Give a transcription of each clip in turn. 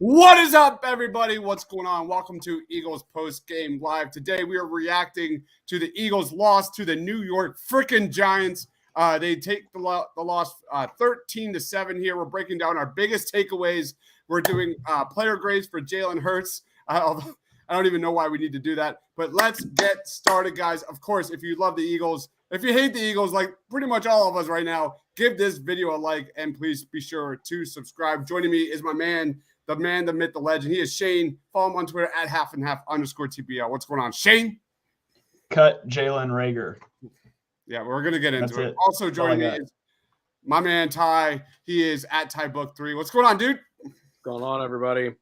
What is up, everybody? What's going on? Welcome to Eagles Post Game Live. Today, we are reacting to the Eagles' loss to the New York freaking Giants. They take the loss 13-7 here. We're breaking down our biggest takeaways. We're doing player grades for Jalen Hurst. Although I don't even know why we need to do that. But let's get started, guys. Of course, if you love the Eagles, if you hate the Eagles, like pretty much all of us right now, give this video a like, and please be sure to subscribe. Joining me is my man, the myth, the legend. He is Shane. Follow him on Twitter at @halfandhalf_TPL. What's going on, Shane? Cut Jalen Rager. Yeah, we're going to get into it. Also joining me is my man, Ty. He is at TyBook3. What's going on, dude? What's going on, everybody?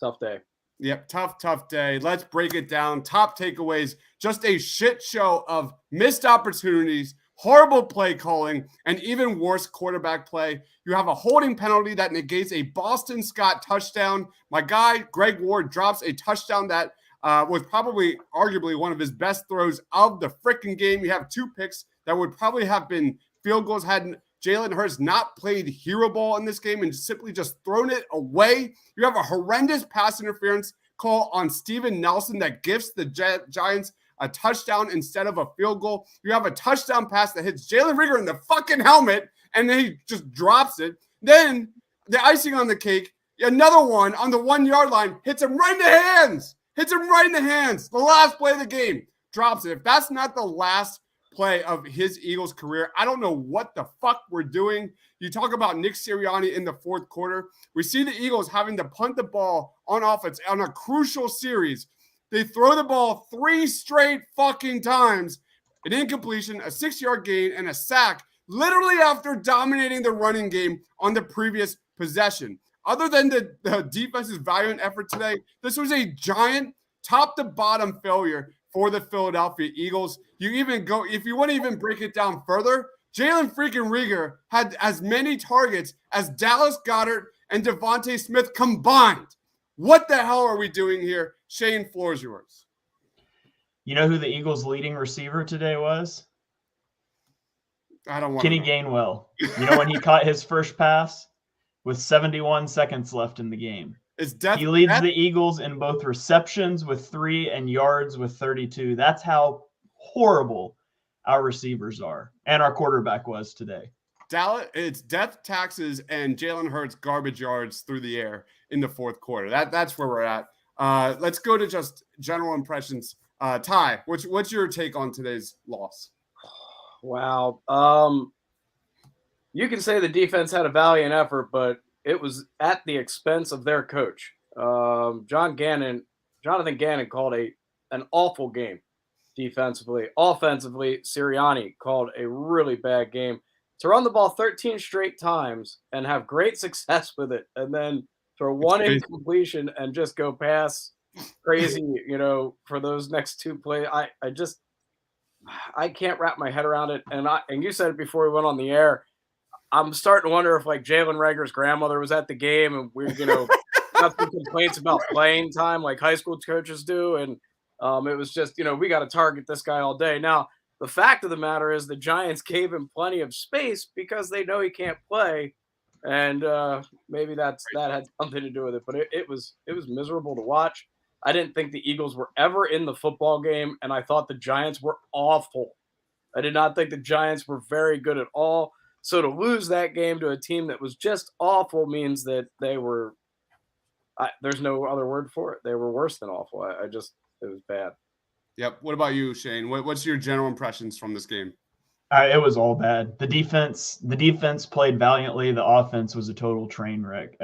Tough day. Yep, tough day. Let's break it down. Top takeaways, just a shit show of missed opportunities, horrible play calling, and even worse quarterback play. You have a holding penalty that negates a Boston Scott touchdown. My guy, Greg Ward, drops a touchdown that was probably arguably one of his best throws of the freaking game. You have two picks that would probably have been field goals had Jalen Hurst not played hero ball in this game and simply just thrown it away. You have a horrendous pass interference call on Steven Nelson that gifts the Giants a touchdown instead of a field goal. You have a touchdown pass that hits Jalen Reagor in the fucking helmet, and then he just drops it. Then the icing on the cake, another one on the 1 yard line, hits him right in the hands. The last play of the game, drops it. If that's not the last play of his Eagles career, I don't know what the fuck we're doing. You talk about Nick Sirianni in the fourth quarter. We see the Eagles having to punt the ball on offense on a crucial series. They throw the ball 3 straight fucking times, an incompletion, a 6-yard gain, and a sack, literally after dominating the running game on the previous possession. Other than the defense's valiant effort today, this was a giant top-to-bottom failure for the Philadelphia Eagles. If you want to even break it down further, Jalen freaking Reagor had as many targets as Dallas Goedert and Devontae Smith combined. What the hell are we doing here? Shane, floor is yours. You know who the Eagles' leading receiver today was? I don't want Kenny Gainwell. You know when he caught his first pass with 71 seconds left in the game? He leads the Eagles in both receptions with 3 and yards with 32. That's how horrible our receivers are and our quarterback was today. Dallas, it's death taxes and Jalen Hurts garbage yards through the air in the fourth quarter. That's where we're at. Let's go to just general impressions. Ty, what's your take on today's loss? Wow. You can say the defense had a valiant effort, but it was at the expense of their coach. Jonathan Gannon called an awful game defensively. Offensively, Sirianni called a really bad game. To run the ball 13 straight times and have great success with it, and then throw one incompletion and just go pass crazy, for those next 2 plays. I can't wrap my head around it. And you said it before we went on the air. I'm starting to wonder if like Jalen Reagor's grandmother was at the game and we, got some complaints about playing time like high school coaches do. And it was just, we got to target this guy all day. Now, the fact of the matter is the Giants gave him plenty of space because they know he can't play. And maybe that had something to do with it. But it was miserable to watch. I didn't think the Eagles were ever in the football game, and I thought the Giants were awful. I did not think the Giants were very good at all. So to lose that game to a team that was just awful means that they were there's no other word for it. They were worse than awful. It was bad. Yep. What about you, Shane? What's your general impressions from this game? It was all bad. The defense played valiantly. The offense was a total train wreck.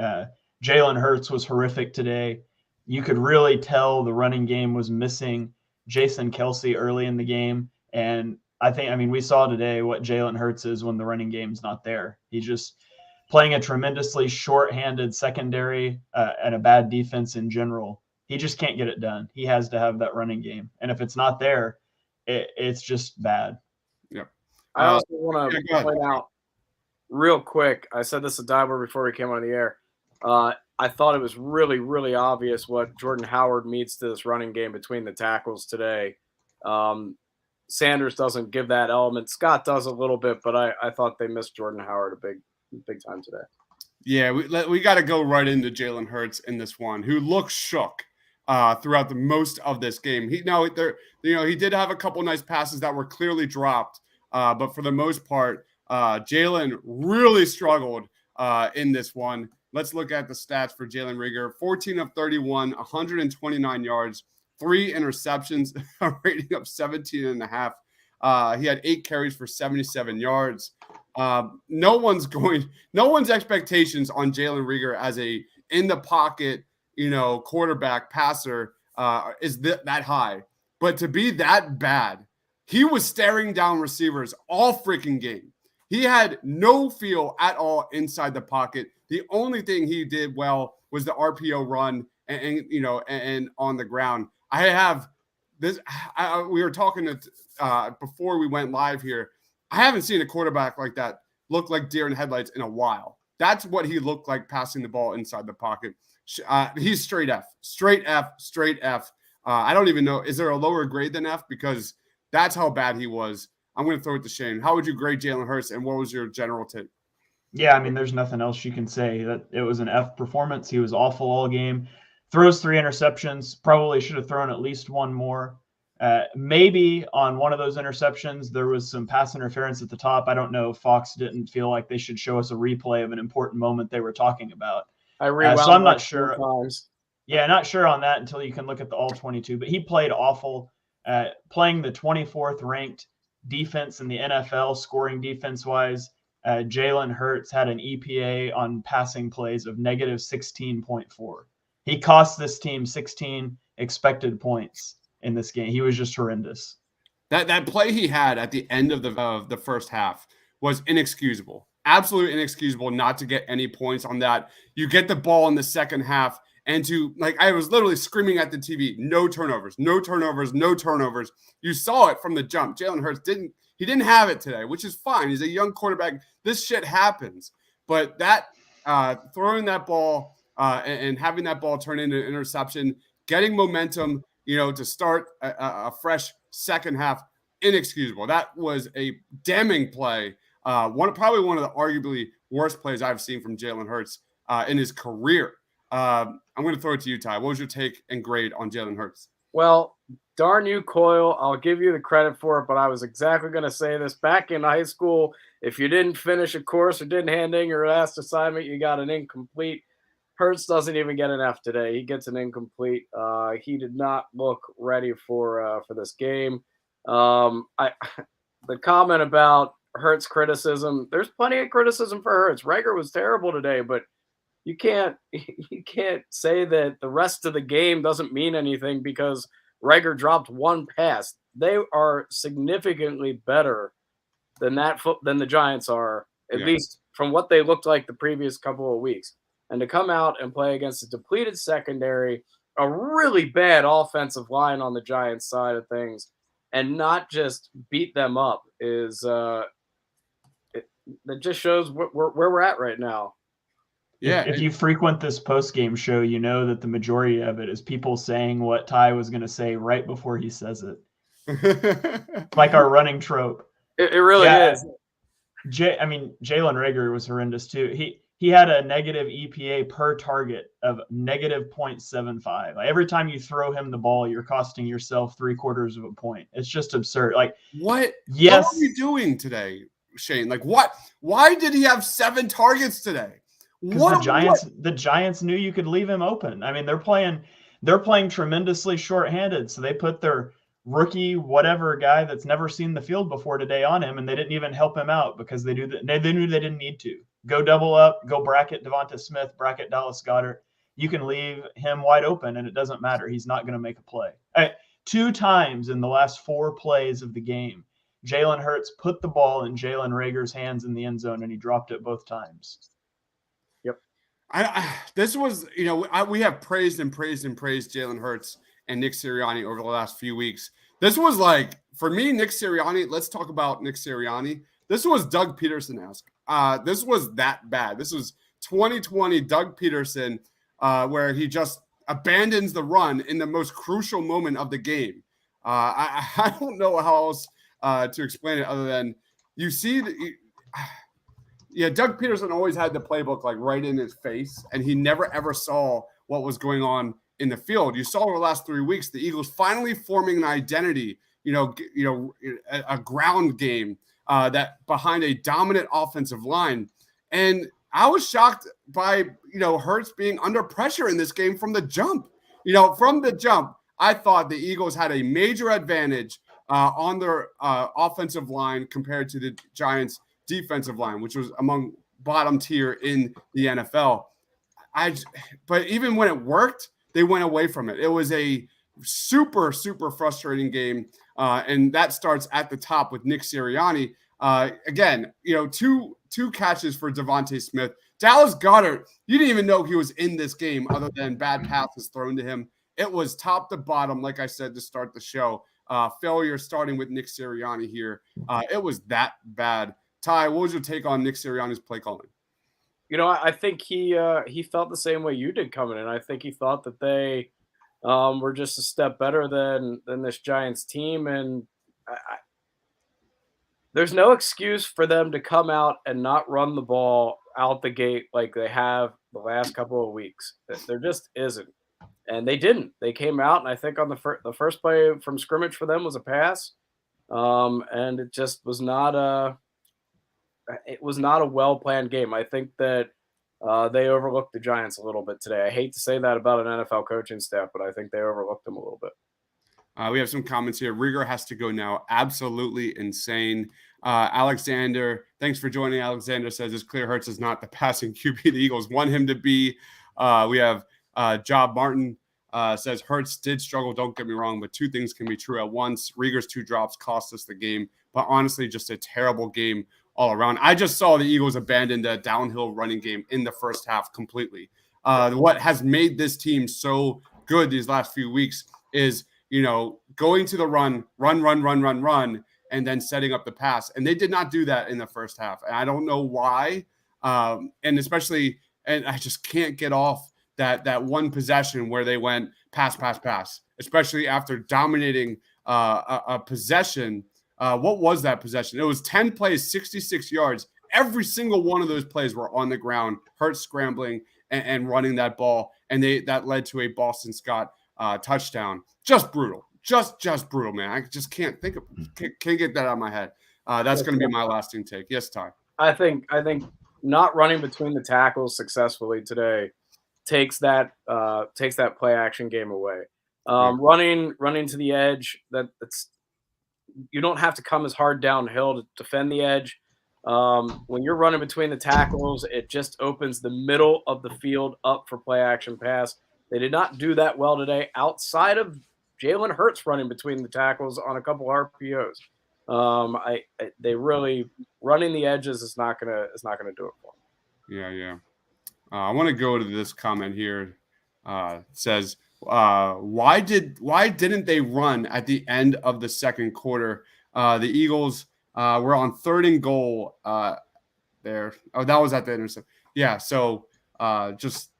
Jalen Hurts was horrific today. You could really tell the running game was missing Jason Kelce early in the game. And we saw today what Jalen Hurts is when the running game's not there. He's just playing a tremendously short-handed secondary and a bad defense in general. He just can't get it done. He has to have that running game. And if it's not there, it's just bad. Yep. I also want to point out real quick, I said this to Diver before we came on the air. I thought it was really, really obvious what Jordan Howard means to this running game between the tackles today. Sanders doesn't give that element. Scott does a little bit, but I thought they missed Jordan Howard a big time today. Yeah, we got to go right into Jalen Hurts in this one, who looked shook throughout the most of this game. He did have a couple nice passes that were clearly dropped, but for the most part, Jalen really struggled in this one. Let's look at the stats for Jalen Reagor: 14 of 31, 129 yards, 3 interceptions, a rating of 17.5. He had 8 carries for 77 yards. No one's expectations on Jalen Reagor as a in the pocket, quarterback passer is that high. But to be that bad, he was staring down receivers all freaking game. He had no feel at all inside the pocket. The only thing he did well was the RPO run and on the ground. I have this. We were talking before we went live here. I haven't seen a quarterback like that look like deer in headlights in a while. That's what he looked like passing the ball inside the pocket. He's straight F. I don't even know. Is there a lower grade than F? Because that's how bad he was. I'm going to throw it to Shane. How would you grade Jalen Hurts, and what was your general take? Yeah, I mean, there's nothing else you can say. That it was an F performance. He was awful all game. Throws 3 interceptions. Probably should have thrown at least one more. Maybe on one of those interceptions, there was some pass interference at the top. I don't know. Fox didn't feel like they should show us a replay of an important moment they were talking about. I rewound so I'm not sure. Times. Yeah, not sure on that until you can look at the all 22. But he played awful, playing the 24th ranked defense in the NFL, scoring defense-wise. Jalen Hurts had an EPA on passing plays of negative 16.4. He cost this team 16 expected points in this game. He was just horrendous. That play he had at the end of the first half was inexcusable. Absolutely inexcusable not to get any points on that. You get the ball in the second half, and I was literally screaming at the TV, no turnovers, no turnovers, no turnovers. You saw it from the jump. Jalen Hurts didn't have it today, which is fine. He's a young quarterback. This shit happens. But that throwing that ball and having that ball turn into an interception, getting momentum, to start a fresh second half, inexcusable. That was a damning play. Probably one of the arguably worst plays I've seen from Jalen Hurts in his career. I'm going to throw it to you, Ty. What was your take and grade on Jalen Hurts? Well, darn you, Coyle. I'll give you the credit for it, but I was exactly going to say this. Back in high school, if you didn't finish a course or didn't hand in your last assignment, you got an incomplete. Hurts doesn't even get an F today. He gets an incomplete. He did not look ready for this game. The comment about Hurts criticism, there's plenty of criticism for Hurts. Reagor was terrible today, but you can't say that the rest of the game doesn't mean anything because Reagor dropped one pass. They are significantly better than the Giants are, at least from what they looked like the previous couple of weeks. And to come out and play against a depleted secondary, a really bad offensive line on the Giants side of things, and not just beat them up that just shows where we're at right now. Yeah. If you frequent this post-game show, you know that the majority of it is people saying what Ty was going to say right before he says it. Like our running trope. It really is. Jalen Reagor was horrendous too. He had a negative EPA per target of negative 0.75. Like every time you throw him the ball, you're costing yourself 3/4 of a point. It's just absurd. Like what? Yes. What are you doing today, Shane? Like what? Why did he have 7 targets today? Because the Giants knew you could leave him open. I mean, they're playing tremendously shorthanded, so they put their rookie whatever guy that's never seen the field before today on him, and they didn't even help him out because they knew they didn't need to. Go double up, go bracket Devonta Smith, bracket Dallas Goedert. You can leave him wide open, and it doesn't matter. He's not going to make a play. 2 times in the last 4 plays of the game, Jalen Hurts put the ball in Jalen Reagor's hands in the end zone, and he dropped it both times. Yep. This was, we have praised Jalen Hurts and Nick Sirianni over the last few weeks. This was like, for me, Nick Sirianni, let's talk about Nick Sirianni. This was Doug Peterson-esque. This was that bad. This was 2020 Doug Peterson, where he just abandons the run in the most crucial moment of the game. I don't know how else to explain it other than you see Yeah, Doug Peterson always had the playbook like right in his face, and he never ever saw what was going on in the field. You saw over the last 3 weeks the Eagles finally forming an identity, a ground game that behind a dominant offensive line. And I was shocked by Hurts being under pressure in this game from the jump. From the jump, I thought the Eagles had a major advantage on their offensive line compared to the Giants' defensive line, which was among bottom tier in the NFL. But even when it worked, they went away from it. It was a super, super frustrating game. And that starts at the top with Nick Sirianni. Again, two catches for Devontae Smith. Dallas Goedert, you didn't even know he was in this game other than bad passes thrown to him. It was top to bottom, like I said, to start the show. Failure starting with Nick Sirianni here. It was that bad. Ty, what was your take on Nick Sirianni's play calling? I think he felt the same way you did coming in. I think he thought that they were just a step better than this Giants team, and there's no excuse for them to come out and not run the ball out the gate like they have the last couple of weeks. There just isn't, and they didn't. They came out, and I think on the first play from scrimmage for them was a pass, and it just was not a. It was not a well-planned game. I think that they overlooked the Giants a little bit today. I hate to say that about an NFL coaching staff, but I think they overlooked them a little bit. We have some comments here. Rieger has to go now. Absolutely insane. Alexander, thanks for joining. Alexander says it's clear Hurts is not the passing QB the Eagles want him to be. We have Job Martin says Hurts did struggle, don't get me wrong, but two things can be true at once. Rieger's 2 drops cost us the game, but honestly, just a terrible game all around. I just saw the Eagles abandon the downhill running game in the first half completely. What has made this team so good these last few weeks is, going to the run, and then setting up the pass. And they did not do that in the first half. And I don't know why. And I just can't get off that one possession where they went pass, especially after dominating a possession. What was that possession? It was 10 plays, 66 yards. Every single one of those plays were on the ground, Hurts scrambling and running that ball. And that led to a Boston Scott touchdown. Just brutal. Just brutal, man. I just can't can't get that out of my head. That's going to be my lasting take. Yes, Ty. I think not running between the tackles successfully today takes that play action game away. Running to the edge, that's you don't have to come as hard downhill to defend the edge. When you're running between the tackles, it just opens the middle of the field up for play action pass. They did not do that well today outside of Jalen Hurts running between the tackles on a couple RPOs. They really running the edges is not gonna do it for them. Yeah. I want to go to this comment here. It says, why didn't they run at the end of the second quarter? The Eagles were on 3rd and goal there. Oh, that was at the intercept. Yeah. So I just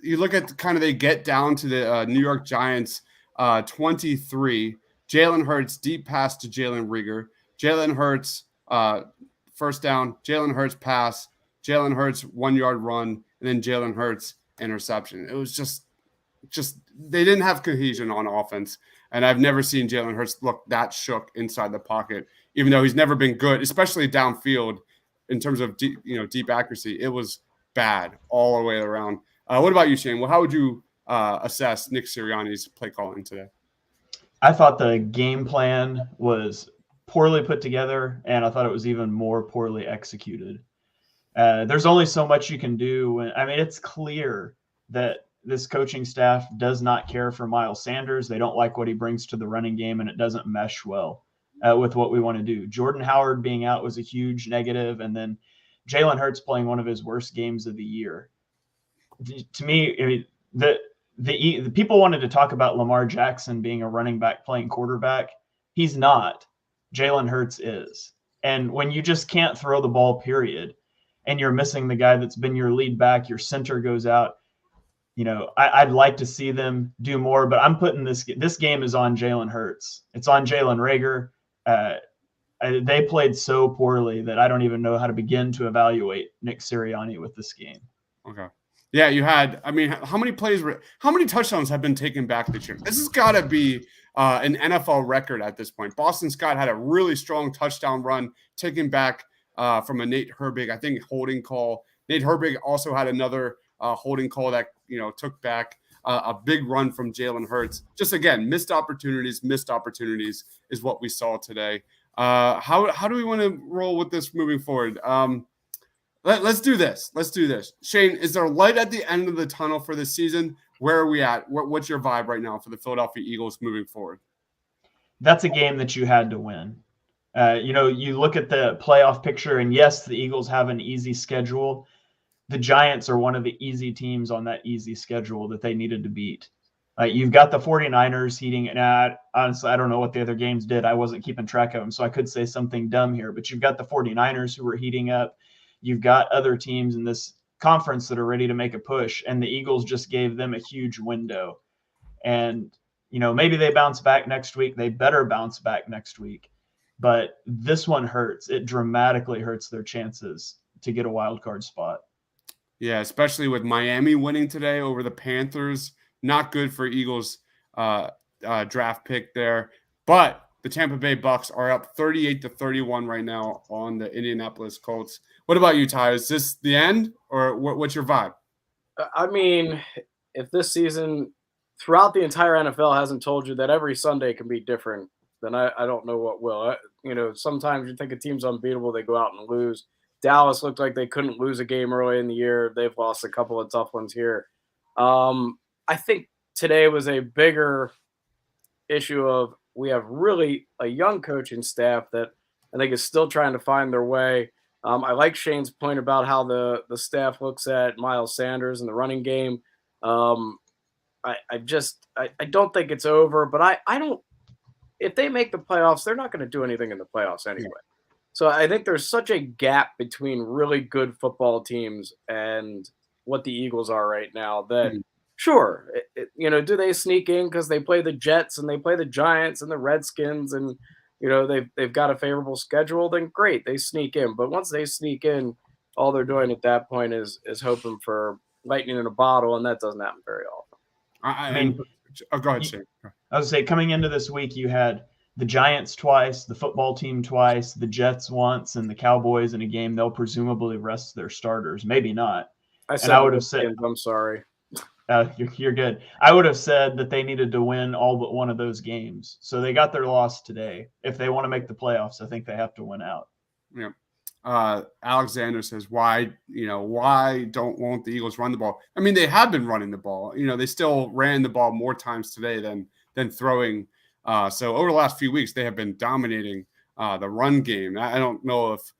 you look at they get down to the New York Giants 23. Jalen Hurts deep pass to Jalen Rieger. Jalen Hurts first down. Jalen Hurts pass. Jalen Hurts 1-yard run, and then Jalen Hurts interception. It was just they didn't have cohesion on offense, and I've never seen Jalen Hurts look that shook inside the pocket, even though he's never been good, especially downfield in terms of deep accuracy. It was bad all the way around. What about you, Shane? Well, how would you assess Nick Sirianni's play calling today? I thought the game plan was poorly put together, and I thought it was even more poorly executed. There's only so much you can do. It's clear that this coaching staff does not care for Miles Sanders. They don't like what he brings to the running game, and it doesn't mesh well with what we want to do. Jordan Howard being out was a huge negative, and then Jalen Hurts playing one of his worst games of the year. To me, the people wanted to talk about Lamar Jackson being a running back playing quarterback. He's not. Jalen Hurts is. And when you just can't throw the ball, period, and you're missing the guy that's been your lead back, your center goes out, I'd like to see them do more, but I'm putting this game is on Jalen Hurts. It's on Jalen Rieger. they played so poorly that I don't even know how to begin to evaluate Nick Sirianni with this game. Okay. Yeah, you had, I mean, how many touchdowns have been taken back this year? This has got to be an NFL record at this point. Boston Scott had a really strong touchdown run taken back from a Nate Herbig, I think, holding call. Nate Herbig also had another holding call that, took back a big run from Jalen Hurts. Just, again, missed opportunities is what we saw today. How do we want to roll with this moving forward? Let's do this. Shane, is there light at the end of the tunnel for this season? Where are we at? What's your vibe right now for the Philadelphia Eagles moving forward? That's a game that you had to win. You look at the playoff picture, and yes, the Eagles have an easy schedule. The Giants are one of the easy teams on that easy schedule that they needed to beat. You've got the 49ers heating it out. Honestly, I don't know what the other games did. I wasn't keeping track of them, so I could say something dumb here. But you've got the 49ers who were heating up. You've got other teams in this conference that are ready to make a push, and the Eagles just gave them a huge window. And, maybe they bounce back next week. They better bounce back next week. But this one hurts. It dramatically hurts their chances to get a wild card spot. Yeah, especially with Miami winning today over the Panthers. Not good for Eagles draft pick there. But the Tampa Bay Bucks are up 38-31 right now on the Indianapolis Colts. What about you, Ty? Is this the end, or what's your vibe? I mean, if this season throughout the entire NFL hasn't told you that every Sunday can be different, then I don't know what will. Sometimes you think a team's unbeatable, they go out and lose. Dallas looked like they couldn't lose a game early in the year. They've lost a couple of tough ones here. I think today was a bigger issue of we have really a young coaching staff that I think is still trying to find their way. I like Shane's point about how the staff looks at Miles Sanders and the running game. I don't think it's over, but I don't. If they make the playoffs, they're not going to do anything in the playoffs anyway. So I think there's such a gap between really good football teams and what the Eagles are right now that, sure, do they sneak in because they play the Jets and they play the Giants and the Redskins and they've got a favorable schedule? Then great, they sneak in. But once they sneak in, all they're doing at that point is hoping for lightning in a bottle, and that doesn't happen very often. Go ahead, Shane. I was going to say, coming into this week, you had the Giants twice, the football team twice, the Jets once, and the Cowboys in a game they'll presumably rest their starters. Maybe not. I would have said, I'm sorry. You're good. I would have said that they needed to win all but one of those games. So they got their loss today. If they want to make the playoffs, I think they have to win out. Yeah. Alexander says, why won't the Eagles run the ball? I mean, they have been running the ball. They still ran the ball more times today than throwing. So over the last few weeks, they have been dominating the run game. I don't know if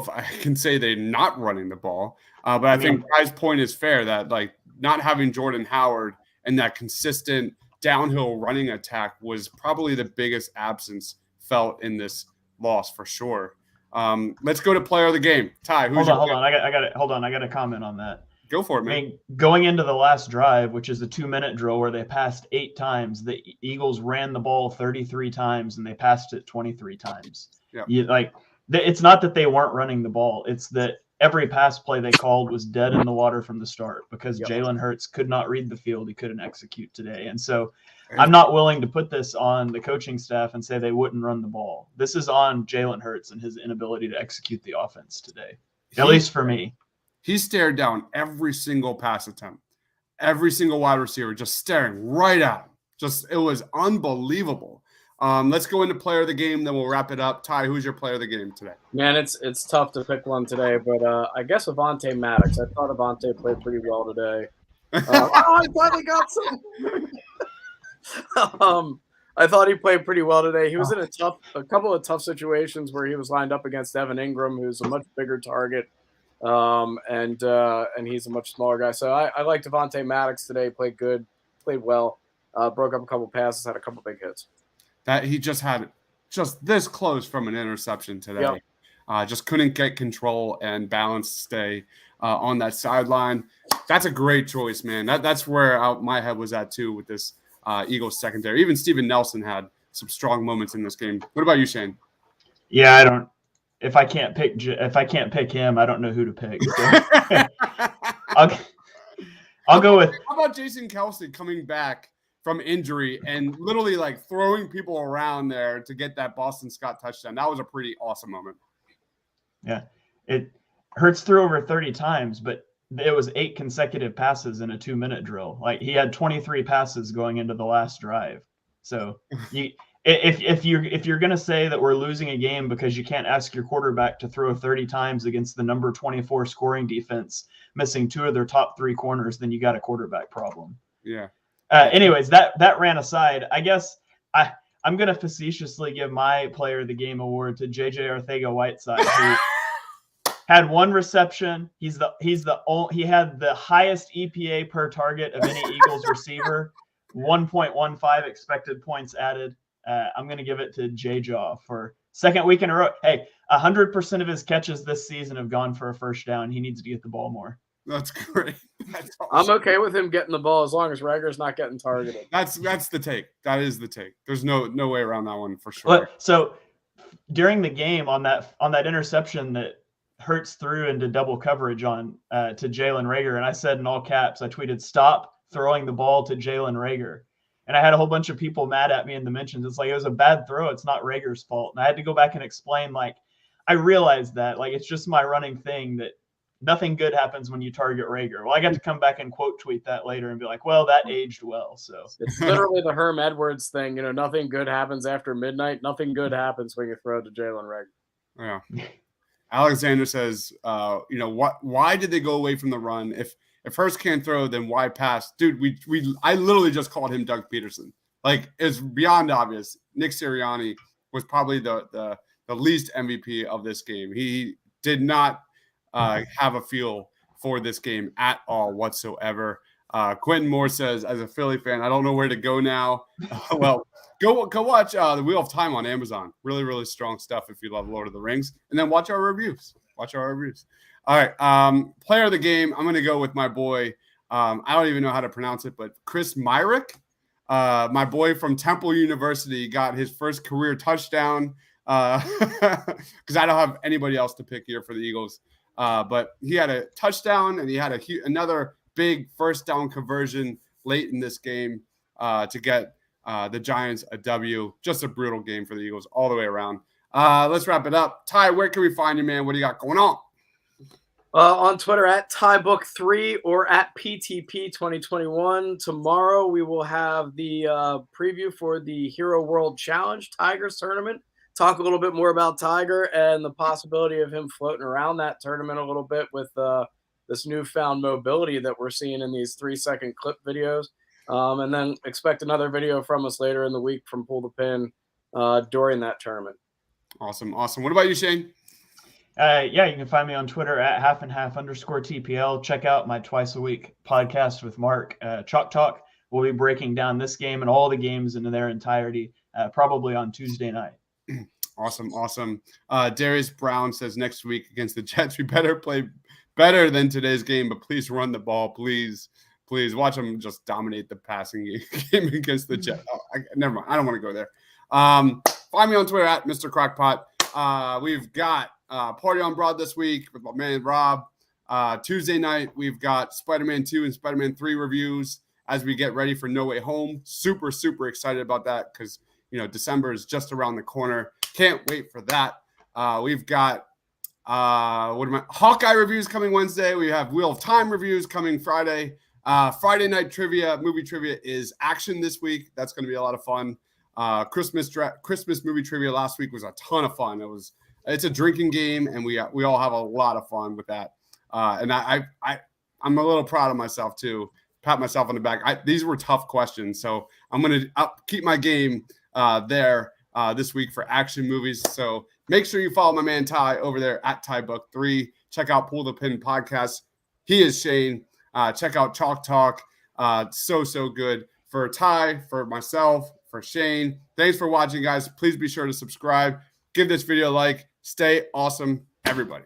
I can say they're not running the ball, but I think Ty's point is fair that not having Jordan Howard and that consistent downhill running attack was probably the biggest absence felt in this loss for sure. Let's go to player of the game. Ty, hold on. I got to comment on that. Go for it, man. Going into the last drive, which is a 2-minute drill where they passed 8 times, the Eagles ran the ball 33 times and they passed it 23 times. Yeah. It's not that they weren't running the ball. It's that every pass play they called was dead in the water from the start because Jalen Hurts could not read the field. He couldn't execute today. And so I'm not willing to put this on the coaching staff and say they wouldn't run the ball. This is on Jalen Hurts and his inability to execute the offense today, at least for me. He stared down every single pass attempt, every single wide receiver just staring right at him. It was unbelievable. Let's go into player of the game, then we'll wrap it up. Ty, who's your player of the game today? Man, it's tough to pick one today, but I guess Avonte Maddox. I thought Avonte played pretty well today. I finally got some. I thought he played pretty well today. He was in a couple of tough situations where he was lined up against Evan Ingram, who's a much bigger target. And he's a much smaller guy. So I liked Avonte Maddox today. Played good, played well, broke up a couple passes, had a couple big hits. That he just had this close from an interception today. Yep. Just couldn't get control and balance to stay on that sideline. That's a great choice, man. That's where my head was at too with this Eagles secondary. Even Steven Nelson had some strong moments in this game. What about you, Shane? Yeah, I don't. If I can't pick him, I don't know who to pick. So I'll go with. How about Jason Kelce coming back from injury and literally like throwing people around there to get that Boston Scott touchdown? That was a pretty awesome moment. Yeah, it Hurts threw over 30 times, but it was 8 consecutive passes in a 2-minute drill. Like he had 23 passes going into the last drive. So if you're gonna say that we're losing a game because you can't ask your quarterback to throw 30 times against the number 24 scoring defense, missing 2 of their top 3 corners, then you got a quarterback problem. Yeah. Anyways, that ran aside. I guess I'm gonna facetiously give my player of the game award to JJ Arcega-Whiteside, who had 1 reception. He had the highest EPA per target of any Eagles receiver, 1.15 expected points added. I'm going to give it to J-Jaw for second week in a row. Hey, 100% of his catches this season have gone for a first down. He needs to get the ball more. That's great. That's awesome. I'm okay with him getting the ball as long as Rager's not getting targeted. That's the take. That is the take. There's no way around that one for sure. So during the game on that interception that Hurts threw into double coverage on to Jalen Reagor, and I said in all caps, I tweeted, "Stop throwing the ball to Jalen Reagor." And I had a whole bunch of people mad at me in the mentions. It's like, it was a bad throw. It's not Rager's fault. And I had to go back and explain, like, I realized that, like, it's just my running thing that nothing good happens when you target Reagor. Well, I got to come back and quote tweet that later and be like, well, that aged well. So it's literally the Herm Edwards thing. Nothing good happens after midnight. Nothing good happens when you throw to Jalen Reagor. Yeah. Alexander says, why did they go away from the run? If Hurst can't throw, then why pass? Dude, I literally just called him Doug Peterson. Like, it's beyond obvious. Nick Sirianni was probably the least MVP of this game. He did not have a feel for this game at all whatsoever. Quentin Moore says, as a Philly fan, I don't know where to go now. Well, go watch The Wheel of Time on Amazon. Really, really strong stuff if you love Lord of the Rings. And then watch our reviews. All right. Player of the game, I'm going to go with my boy. I don't even know how to pronounce it, but Chris Myrick. My boy from Temple University got his first career touchdown because I don't have anybody else to pick here for the Eagles. But he had a touchdown, and he had another big first down conversion late in this game to get the Giants a W. Just a brutal game for the Eagles all the way around. Let's wrap it up. Ty, where can we find you, man? What do you got going on? On Twitter at TyBook3 or at PTP 2021. Tomorrow we will have the preview for the Hero World Challenge Tigers tournament. Talk a little bit more about Tiger and the possibility of him floating around that tournament a little bit with this newfound mobility that we're seeing in these 3-second clip videos. And then expect another video from us later in the week from Pull the Pin during that tournament. Awesome. What about you, Shane? You can find me on Twitter at @halfandhalf_TPL. Check out my twice a week podcast with Mark, Chalk Talk. We'll be breaking down this game and all the games in their entirety, probably on Tuesday night. Awesome. Darius Brown says next week against the Jets, we better play better than today's game, but please run the ball. Please watch them just dominate the passing game against the Jets. Never mind. I don't want to go there. Find me on Twitter at Mr. Crockpot. We've got Party on Broad this week with my man Rob. Tuesday night, we've got Spider-Man 2 and Spider-Man 3 reviews as we get ready for No Way Home. Super, super excited about that because, December is just around the corner. Can't wait for that. We've got Hawkeye reviews coming Wednesday. We have Wheel of Time reviews coming Friday. Friday night movie trivia is action this week. That's going to be a lot of fun. Christmas movie trivia last week was a ton of fun. It's a drinking game, and we all have a lot of fun with that. And I'm a little proud of myself too. Pat myself on the back. These were tough questions, so I'm going to keep my game there this week for action movies. So make sure you follow my man Ty over there at TyBook3. Check out Pull the Pin podcast. He is Shane. Check out Chalk Talk. So good for Ty, for myself, for Shane. Thanks for watching, guys. Please be sure to subscribe. Give this video a like. Stay awesome, everybody.